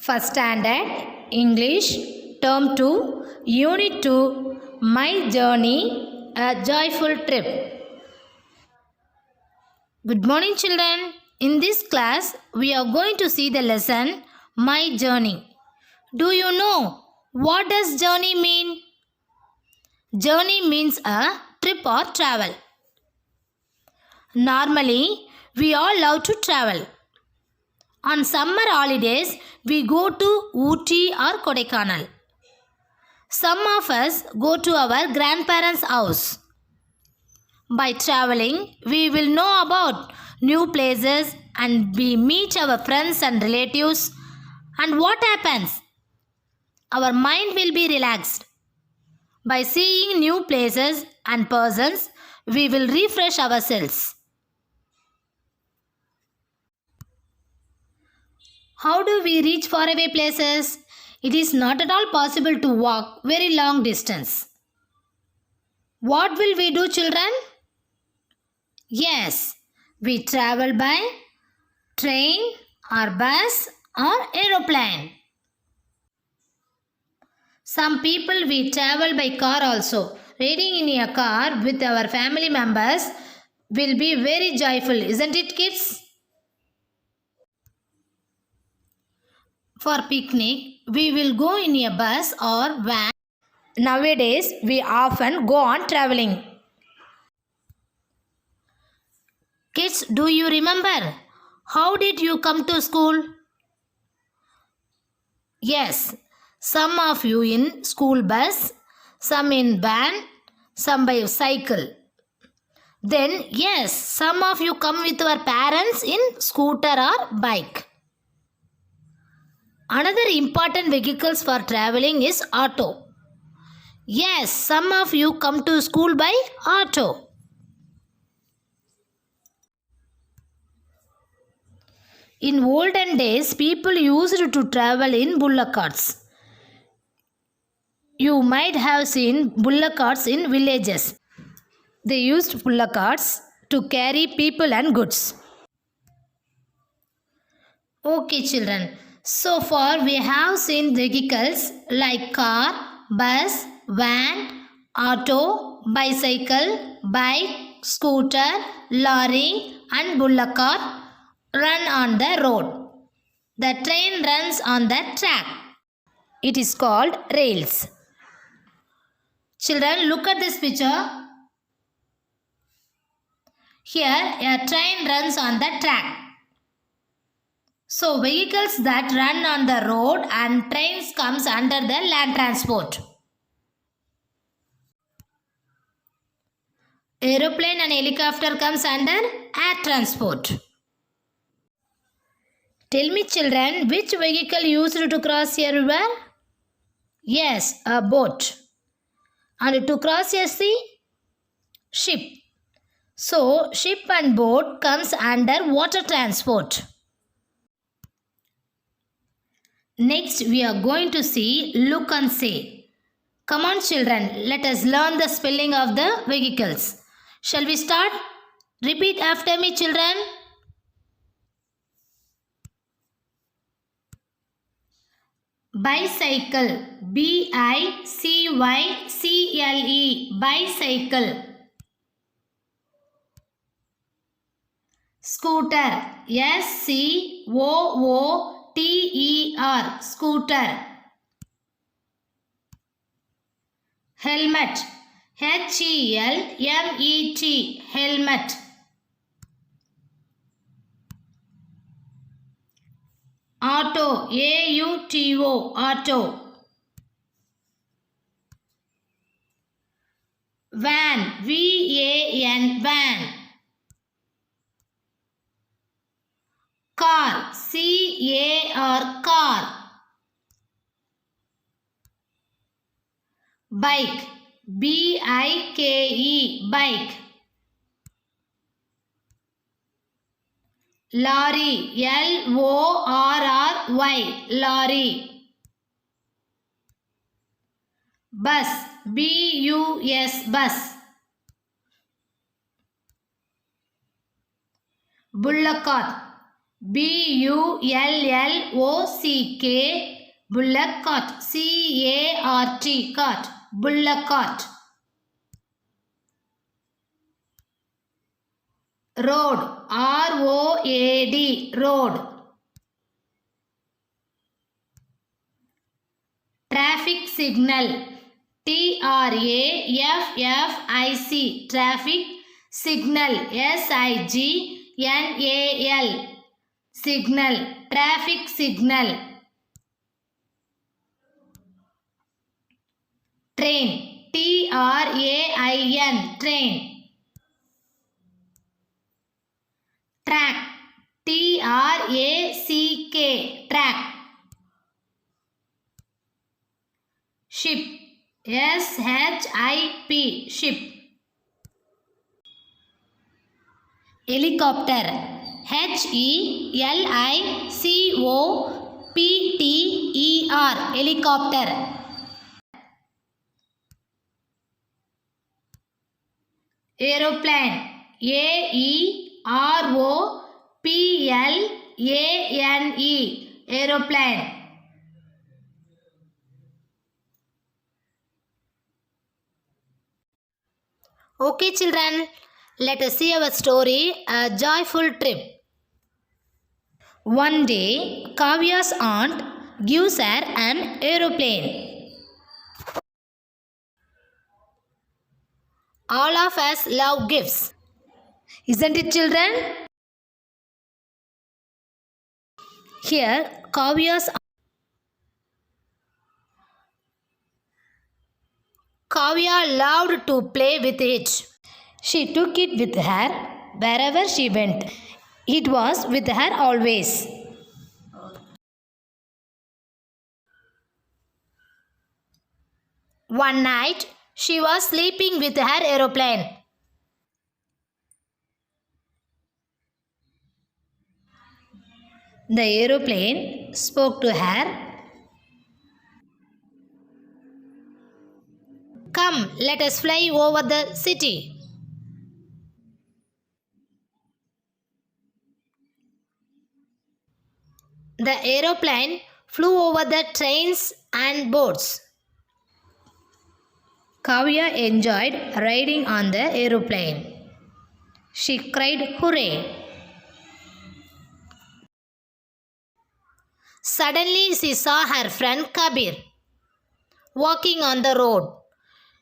First Standard English Term 2 Unit 2 My Journey A Joyful Trip. Good morning children. In this class we are going to see the lesson My Journey. Do you know what does journey mean? Journey means a trip or travel. Normally we all love to travel. On summer holidays, we go to Ooty or Kodaikanal. Some of us go to our grandparents' house. By traveling, we will know about new places and we meet our friends and relatives. And what happens? Our mind will be relaxed. By seeing new places and persons, we will refresh ourselves. How do we reach faraway places? It is not at all possible to walk very long distance. What will we do, children? Yes, we travel by train or bus or aeroplane. Some people we travel by car also. Riding in a car with our family members will be very joyful, isn't it, kids? For picnic, we will go in a bus or van. Nowadays, we often go on traveling. Kids, do you remember? How did you come to school? Yes, some of you in school bus, some in van, some by cycle. Then, yes, some of you come with your parents in scooter or bike. Another important vehicles for traveling is auto. Yes, some of you come to school by auto. In olden days, people used to travel in bullock carts. You might have seen bullock carts in villages. They used bullock carts to carry people and goods. Okay, children. So far, we have seen vehicles like car, bus, van, auto, bicycle, bike, scooter, lorry and bullock cart run on the road. The train runs on the track. It is called rails. Children, look at this picture. Here, a train runs on the track. So, vehicles that run on the road and trains comes under the land transport. Aeroplane and helicopter comes under air transport. Tell me children, which vehicle used to cross a river? Yes, a boat. And to cross a sea? Ship. So, ship and boat comes under water transport. Next, we are going to see look and say. Come on children, let us learn the spelling of the vehicles. Shall we start? Repeat after me children. Bicycle. B-I-C-Y-C-L-E. Bicycle. Scooter. S-C-O-O-T-E-R. Scooter. Helmet. H-E-L-M-E-T. Helmet. Auto. A-U-T-O. Auto. Van. V-A-N. Van. Car. C-A-R. Car. Bike. B-I-K-E. Bike. Lorry. L-O-R-R-Y. Lorry. Bus. B-U-S. Bus. Bullock cart. Bullock, bullock cart, cart, cart, bullock cart. Road, road, road. Traffic signal, traffic, traffic signal, signal, signal, traffic signal. Train, train, train. Track, track, track. Ship, ship, ship. Helicopter, helicopter, helicopter. Aeroplane, aeroplane, aeroplane. Okay children, let us see our story, A Joyful Trip. One day, Kavya's aunt gives her an aeroplane. All of us love gifts. Isn't it children? Here, Kavya loved to play with it. She took it with her wherever she went. It was with her always. One night, she was sleeping with her aeroplane. The aeroplane spoke to her. Come, let us fly over the city. The aeroplane flew over the trains and boats. Kavya enjoyed riding on the aeroplane. She cried, "Hooray!" Suddenly, she saw her friend Kabir walking on the road.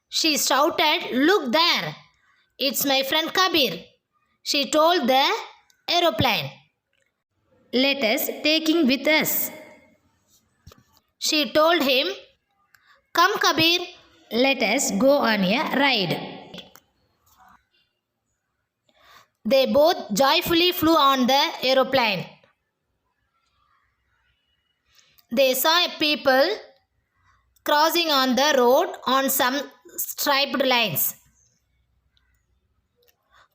She shouted, "Look there! It's my friend Kabir." She told the aeroplane, "Let us take him with us." She told him, "Come Kabir, let us go on a ride." They both joyfully flew on the aeroplane. They saw people crossing on the road on some striped lines.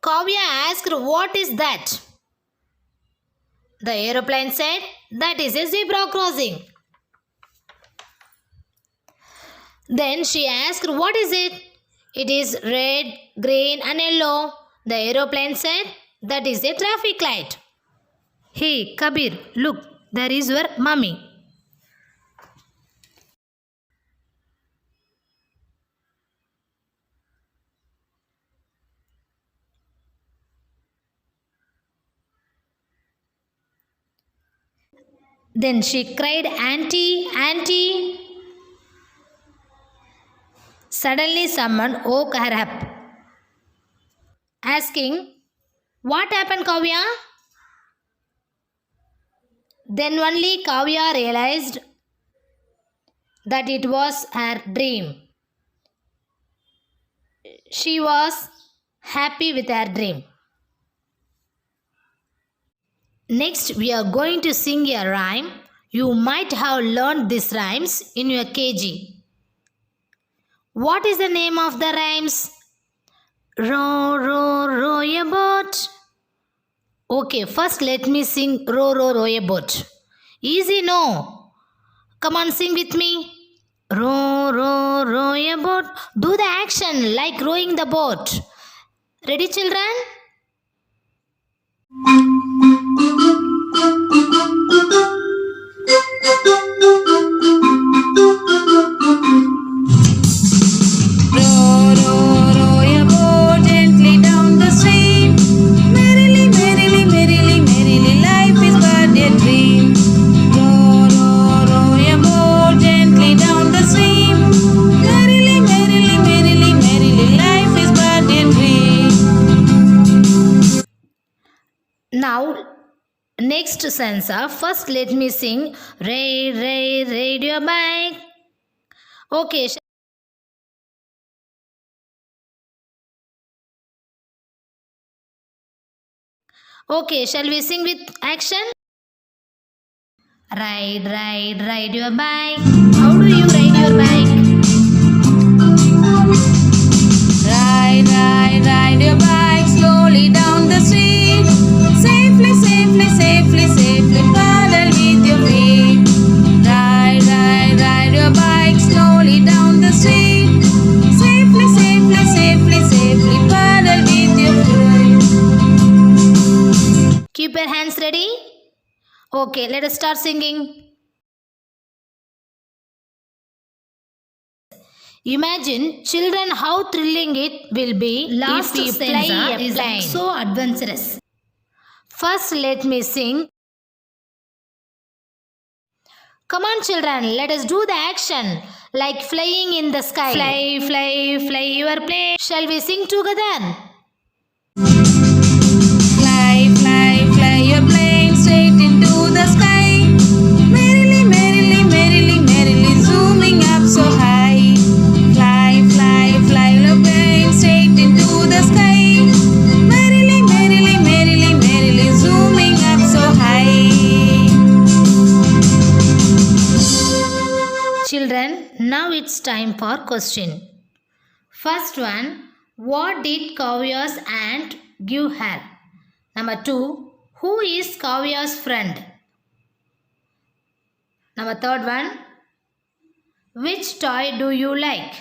Kavya asked, "What is that?" The aeroplane said, "That is a zebra crossing." Then she asked, "What is it?" "It is red, green and yellow." The aeroplane said, "That is a traffic light." "Hey, Kabir, look, there is your mummy." Then she cried, "Auntie, Auntie." Suddenly someone woke her up, asking, "What happened, Kavya?" Then only Kavya realized that it was her dream. She was happy with her dream. Next, we are going to sing a rhyme. You might have learned these rhymes in your KG. What is the name of the rhymes? Row, row, row a boat. Okay, first let me sing row, row, row a boat. Easy, no? Come on, sing with me. Row, row, row a boat. Do the action like rowing the boat. Ready, children? Row, row, row your boat gently down the stream. Merrily, merrily, merrily, merrily, life is but a dream. Row, row, row your boat gently down the stream. Merrily, merrily, merrily, merrily, life is but a dream. Now, next stanza. First, let me sing. Ride your bike. Okay. Okay, shall we sing with action? Ride your bike. How do you ride your bike? Ride your bike slowly down the street. Safely, safely, safely, safely, paddle with your feet. Ride your bike slowly down the street. Safely, safely, safely, safely, paddle with your feet. Keep your hands ready. Okay, let us start singing. Imagine, children, how thrilling it will be Last if we fly stanza a is plane. so adventurous. First, let me sing. Come on, children, let us do the action like flying in the sky. Fly your plane. Shall we sing together? Fly your plane straight into the sky. Merrily, merrily, merrily, merrily, zooming up so high. Fly your plane straight into the sky. Merrily, merrily, merrily, merrily, zooming up so high. Children, now it's time for question. First one, what did Kavya's aunt give her? Number 2, who is Kavya's friend? Number 3rd one, which toy do you like?